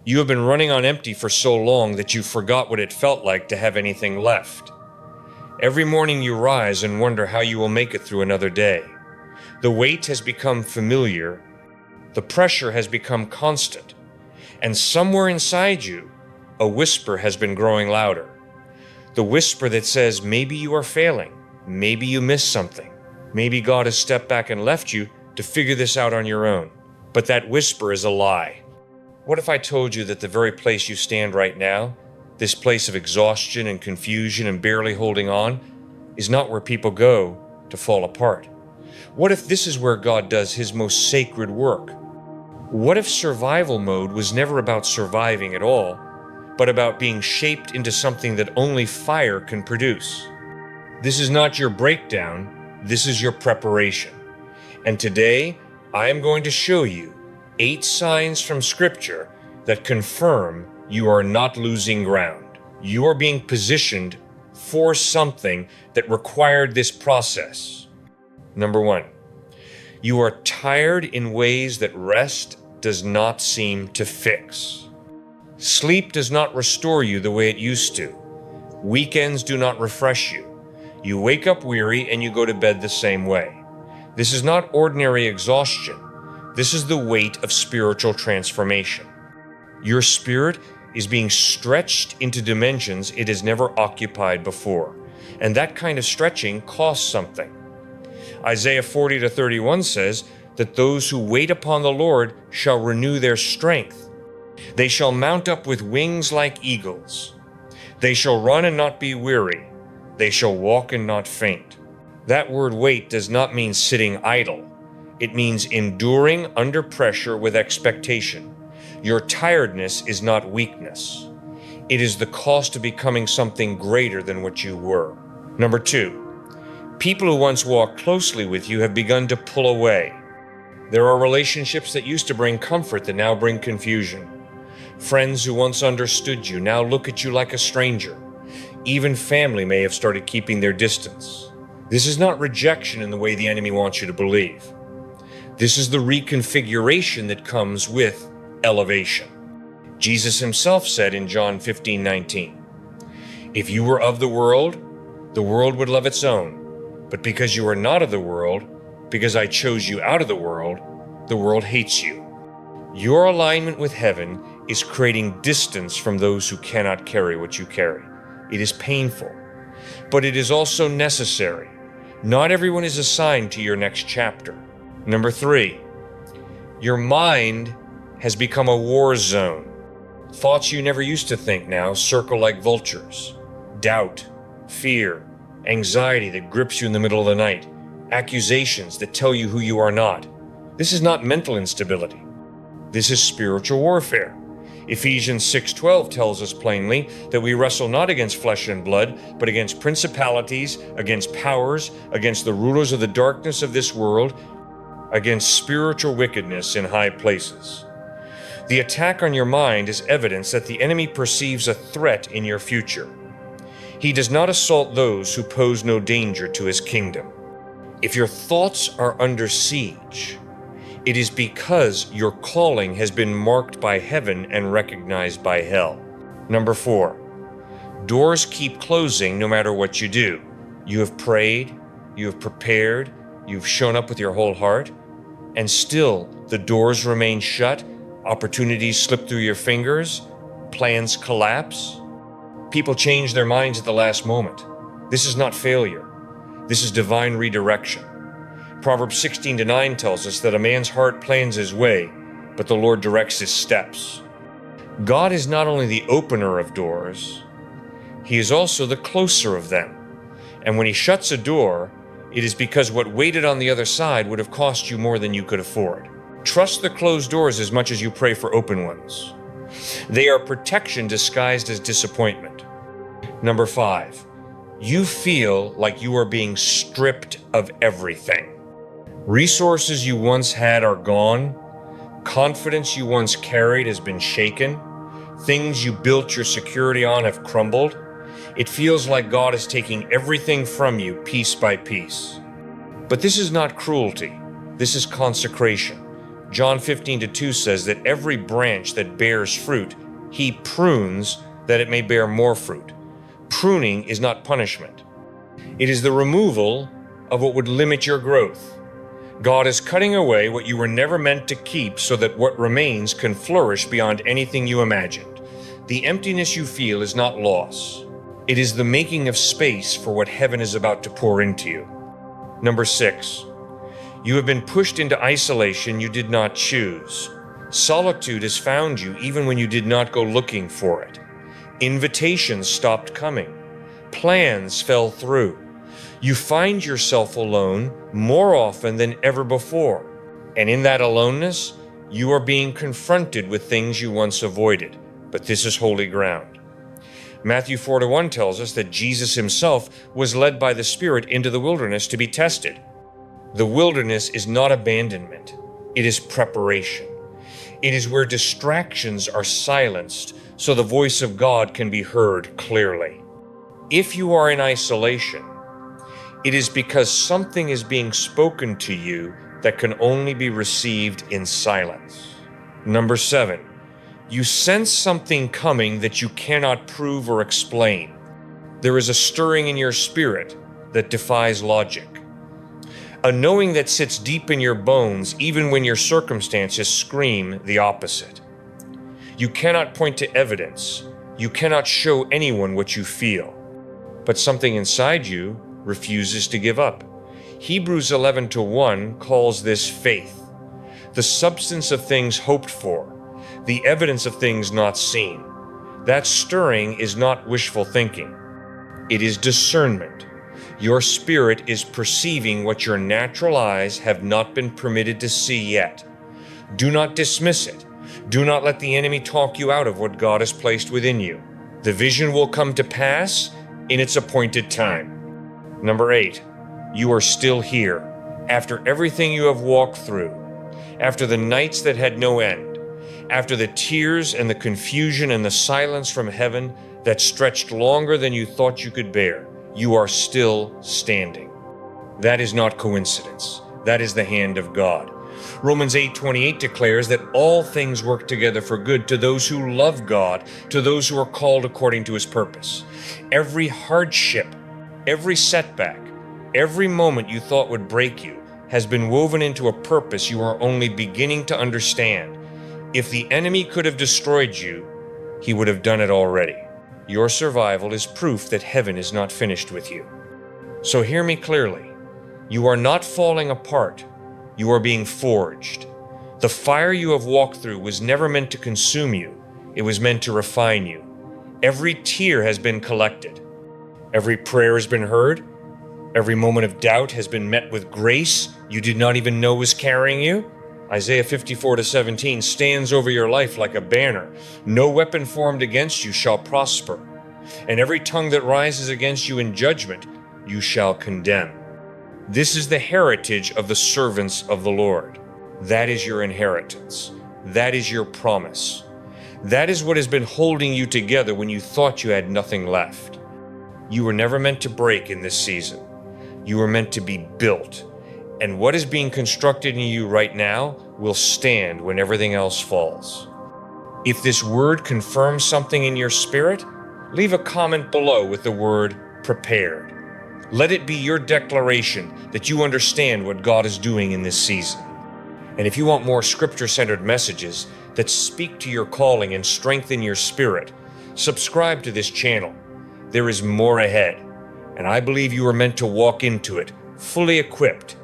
You have been running on empty for so long that you forgot what it felt like to have anything left. Every morning you rise and wonder how you will make it through another day. The weight has become familiar, the pressure has become constant, and somewhere inside you, a whisper has been growing louder. The whisper that says maybe you are failing, maybe you missed something, maybe God has stepped back and left you to figure this out on your own. But that whisper is a lie. What if I told you that the very place you stand right now, this place of exhaustion and confusion and barely holding on, is not where people go to fall apart? What if this is where God does his most sacred work? What if survival mode was never about surviving at all, but about being shaped into something that only fire can produce? This is not your breakdown, this is your preparation. And today, I am going to show you 8 signs from Scripture that confirm you are not losing ground. You are being positioned for something that required this process. Number 1, you are tired in ways that rest does not seem to fix. Sleep does not restore you the way it used to. Weekends do not refresh you. You wake up weary and you go to bed the same way. This is not ordinary exhaustion. This is the weight of spiritual transformation. Your spirit is being stretched into dimensions it has never occupied before, and that kind of stretching costs something. Isaiah 40:31 says that those who wait upon the Lord shall renew their strength. They shall mount up with wings like eagles. They shall run and not be weary. They shall walk and not faint. That word wait does not mean sitting idle. It means enduring under pressure with expectation. Your tiredness is not weakness. It is the cost of becoming something greater than what you were. Number 2, people who once walked closely with you have begun to pull away. There are relationships that used to bring comfort that now bring confusion. Friends who once understood you now look at you like a stranger. Even family may have started keeping their distance. This is not rejection in the way the enemy wants you to believe. This is the reconfiguration that comes with elevation. Jesus himself said in John 15:19, "If you were of the world would love its own. But because you are not of the world, because I chose you out of the world hates you." Your alignment with heaven is creating distance from those who cannot carry what you carry. It is painful, but it is also necessary. Not everyone is assigned to your next chapter. Number 3, your mind has become a war zone. Thoughts you never used to think now circle like vultures. Doubt, fear, anxiety that grips you in the middle of the night, accusations that tell you who you are not. This is not mental instability. This is spiritual warfare. Ephesians 6:12 tells us plainly that we wrestle not against flesh and blood, but against principalities, against powers, against the rulers of the darkness of this world, against spiritual wickedness in high places. The attack on your mind is evidence that the enemy perceives a threat in your future. He does not assault those who pose no danger to his kingdom. If your thoughts are under siege, it is because your calling has been marked by heaven and recognized by hell. Number 4, doors keep closing no matter what you do. You have prayed, you have prepared, you've shown up with your whole heart, and still the doors remain shut, opportunities slip through your fingers, plans collapse. People change their minds at the last moment. This is not failure. This is divine redirection. Proverbs 16:9 tells us that a man's heart plans his way, but the Lord directs his steps. God is not only the opener of doors, he is also the closer of them. And when he shuts a door, it is because what waited on the other side would have cost you more than you could afford. Trust the closed doors as much as you pray for open ones. They are protection disguised as disappointment. Number 5, you feel like you are being stripped of everything. Resources you once had are gone. Confidence you once carried has been shaken. Things you built your security on have crumbled. It feels like God is taking everything from you piece by piece. But this is not cruelty. This is consecration. John 15:2 says that every branch that bears fruit, he prunes that it may bear more fruit. Pruning is not punishment. It is the removal of what would limit your growth. God is cutting away what you were never meant to keep so that what remains can flourish beyond anything you imagined. The emptiness you feel is not loss. It is the making of space for what heaven is about to pour into you. Number 6, you have been pushed into isolation you did not choose. Solitude has found you even when you did not go looking for it. Invitations stopped coming. Plans fell through. You find yourself alone more often than ever before. And in that aloneness, you are being confronted with things you once avoided. But this is holy ground. Matthew 4:1 tells us that Jesus himself was led by the Spirit into the wilderness to be tested. The wilderness is not abandonment. It is preparation. It is where distractions are silenced so the voice of God can be heard clearly. If you are in isolation, it is because something is being spoken to you that can only be received in silence. Number 7, you sense something coming that you cannot prove or explain. There is a stirring in your spirit that defies logic. A knowing that sits deep in your bones even when your circumstances scream the opposite. You cannot point to evidence. You cannot show anyone what you feel. But something inside you refuses to give up. Hebrews 11:1 calls this faith, the substance of things hoped for, the evidence of things not seen. That stirring is not wishful thinking. It is discernment. Your spirit is perceiving what your natural eyes have not been permitted to see yet. Do not dismiss it. Do not let the enemy talk you out of what God has placed within you. The vision will come to pass in its appointed time. Number 8, you are still here. After everything you have walked through, after the nights that had no end, after the tears and the confusion and the silence from heaven that stretched longer than you thought you could bear, you are still standing. That is not coincidence. That is the hand of God. Romans 8:28 declares that all things work together for good to those who love God, to those who are called according to his purpose. Every hardship, every setback, every moment you thought would break you has been woven into a purpose you are only beginning to understand. If the enemy could have destroyed you, he would have done it already. Your survival is proof that heaven is not finished with you. So hear me clearly. You are not falling apart. You are being forged. The fire you have walked through was never meant to consume you. It was meant to refine you. Every tear has been collected. Every prayer has been heard. Every moment of doubt has been met with grace you did not even know was carrying you. Isaiah 54:17 stands over your life like a banner. No weapon formed against you shall prosper, and every tongue that rises against you in judgment you shall condemn. This is the heritage of the servants of the Lord. That is your inheritance. That is your promise. That is what has been holding you together when you thought you had nothing left. You were never meant to break in this season. You were meant to be built. And what is being constructed in you right now will stand when everything else falls. If this word confirms something in your spirit, leave a comment below with the word prepared. Let it be your declaration that you understand what God is doing in this season. And if you want more scripture-centered messages that speak to your calling and strengthen your spirit, subscribe to this channel. There is more ahead, and I believe you are meant to walk into it fully equipped